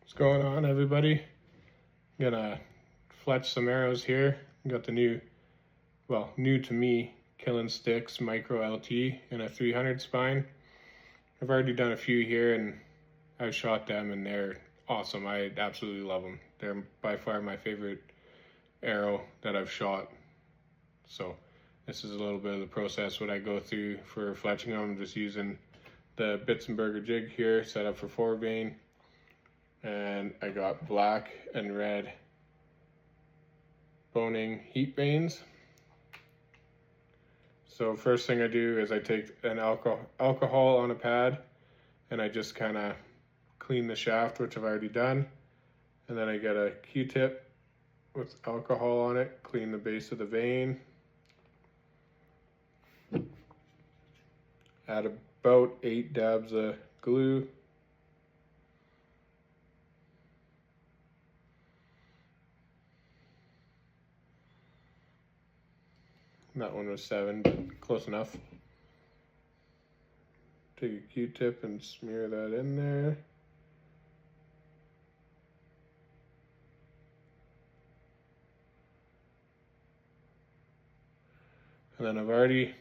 What's going on, everybody? I'm gonna fletch some arrows here. Got the new to me, Kill'n Stix Micro LT in a 300 spine. I've already done a few here and I've shot them and they're awesome. I absolutely love them. They're by far my favorite arrow that I've shot. So this is a little bit of the process what I go through for fletching them. I'm just using the bitzenburger jig here, set up for 4 Vane. And I got black and red Bohning heat vanes. So first thing I do is I take an alcohol on a pad and I just kind of clean the shaft, which I've already done. And then I get a Q-tip with alcohol on it, clean the base of the vane. Add about 8 dabs of glue. That one was 7, but close enough. Take a Q-tip and smear that in there. And then I've already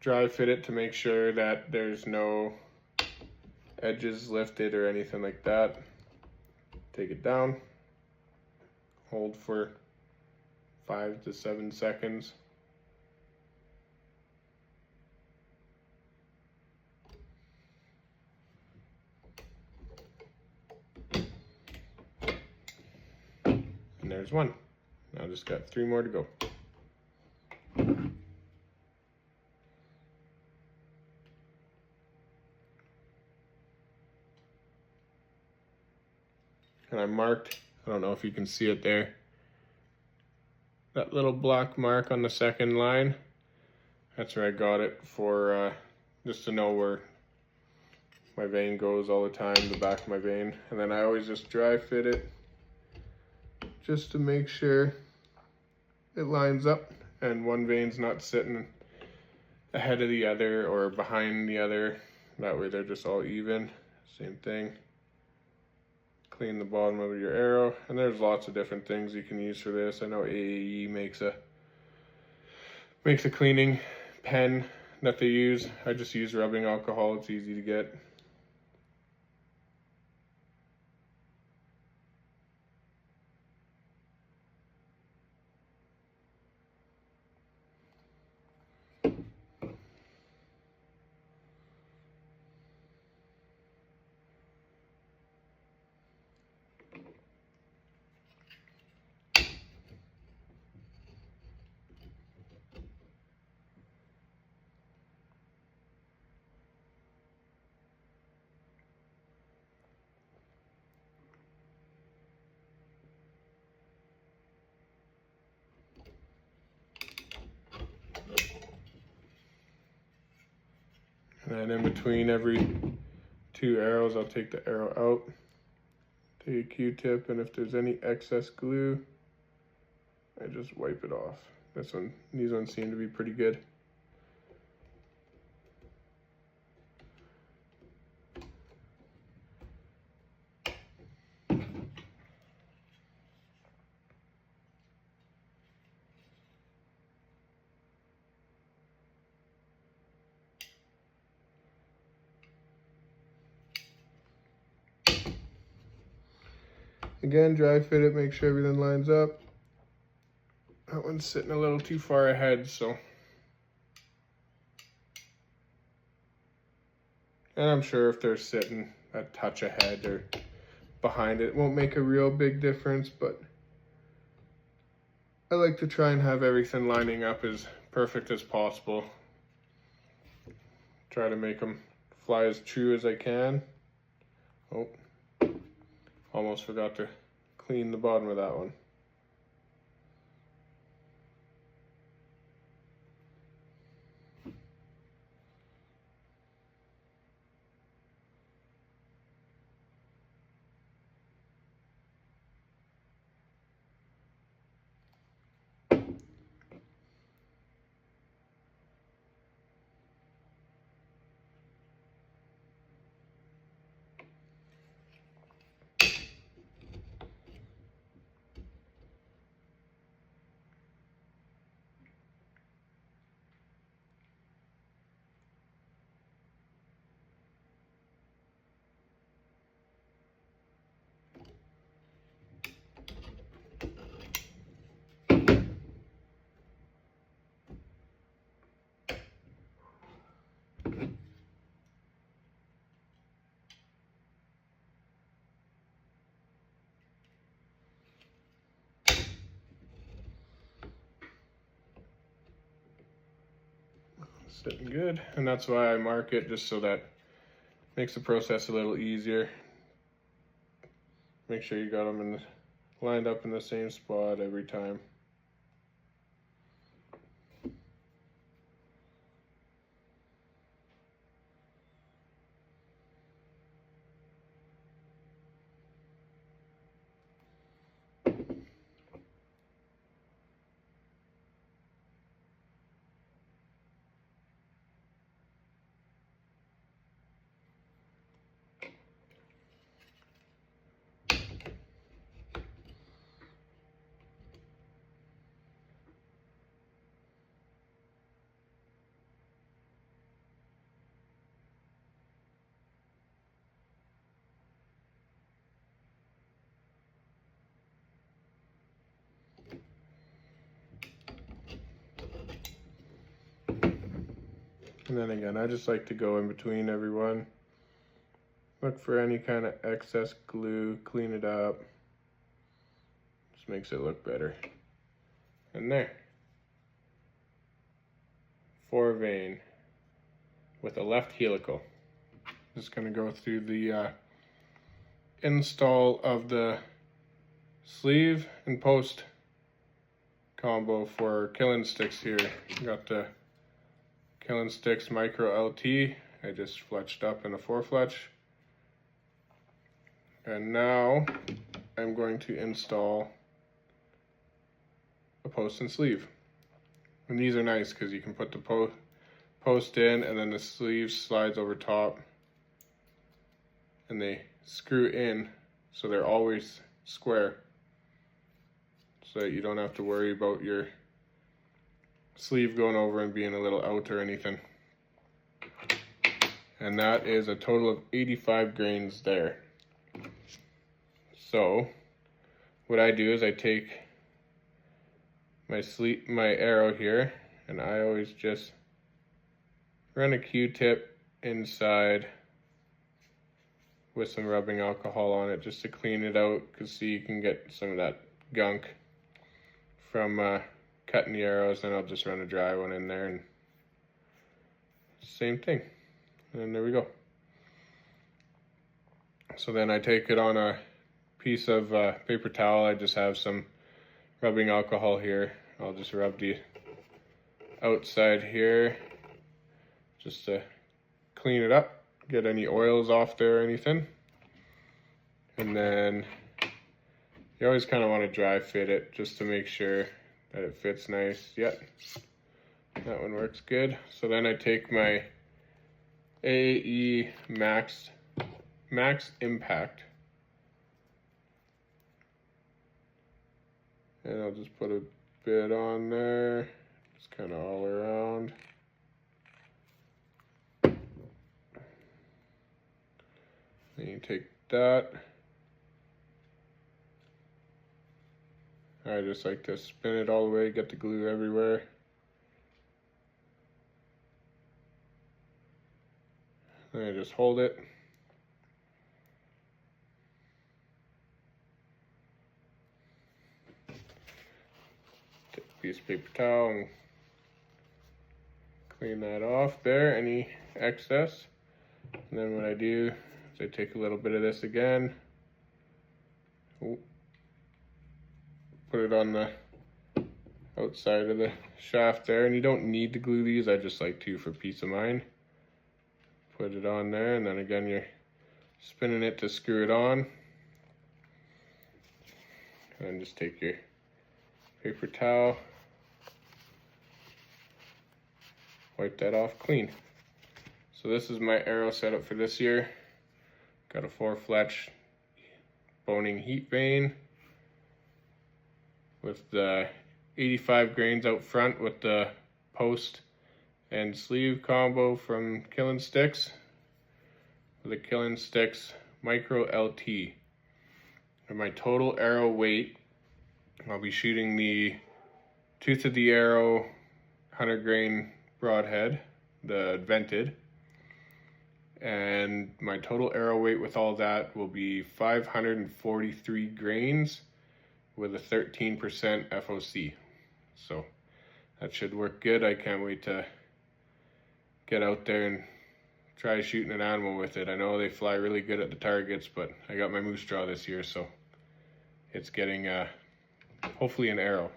dry fit it to make sure that there's no edges lifted or anything like that. Take it down, hold for 5 to 7 seconds. And there's one. Now just got 3 more to go. And I marked, I don't know if you can see it there, that little black mark on the second line. That's where I got it for, just to know where my vane goes all the time, the back of my vane. And then I always just dry fit it just to make sure it lines up and one vane's not sitting ahead of the other or behind the other. That way they're just all even. Same thing. Clean the bottom of your arrow, and there's lots of different things you can use for this. I know AAE makes a cleaning pen that they use. I just use rubbing alcohol. It's easy to get. And then in between every 2 arrows, I'll take the arrow out, take a Q-tip, and if there's any excess glue, I just wipe it off. These ones seem to be pretty good. Again, dry fit it, make sure everything lines up. That one's sitting a little too far ahead, so. And I'm sure if they're sitting a touch ahead or behind it won't make a real big difference, but I like to try and have everything lining up as perfect as possible. Try to make them fly as true as I can. Oh. Almost forgot to clean the bottom of that one. sitting good, and that's why I mark it, just so that makes the process a little easier. Make sure you got them lined up in the same spot every time. And then again, I just like to go in between every one. Look for any kind of excess glue, clean it up. Just makes it look better. And there. 4 Vane with a left helical. Just gonna go through the install of the sleeve and post combo for Kill'n Stix here. Got the Kill'n Stix Micro LT. I just fletched up in a 4-fletch. And now I'm going to install a post and sleeve. And these are nice because you can put the post in and then the sleeve slides over top and they screw in so they're always square, so that you don't have to worry about your sleeve going over and being a little out or anything. And that is a total of 85 grains there. So what I do is I take my arrow here, and I always just run a Q-tip inside with some rubbing alcohol on it just to clean it out, because see, you can get some of that gunk from cutting the arrows. Then I'll just run a dry one in there and same thing, and there we go. So then I take it on a piece of paper towel. I just have some rubbing alcohol here. I'll just rub the outside here just to clean it up, get any oils off there or anything. And then you always kind of want to dry fit it just to make sure that it fits nice. Yep, that one works good. So then I take my AE Max Impact, and I'll just put a bit on there, just kind of all around. Then you take that. I just like to spin it all the way, get the glue everywhere. Then I just hold it. Take a piece of paper towel and clean that off there, any excess. And then what I do is I take a little bit of this again. Put it on the outside of the shaft there, and you don't need to glue these, I just like to for peace of mind. Put it on there, and then again you're spinning it to screw it on. And then just take your paper towel, wipe that off clean. So this is my arrow setup for this year. Got a 4-fletch Bohning heat vane with the 85 grains out front with the post and sleeve combo from Kill'n Stix with a Kill'n Stix Micro LT. And my total arrow weight, I'll be shooting the tooth of the arrow 100 grain broadhead, the vented, and my total arrow weight with all that will be 543 grains with a 13% FOC. So that should work good. I can't wait to get out there and try shooting an animal with it. I know they fly really good at the targets, but I got my moose draw this year, so it's getting hopefully an arrow.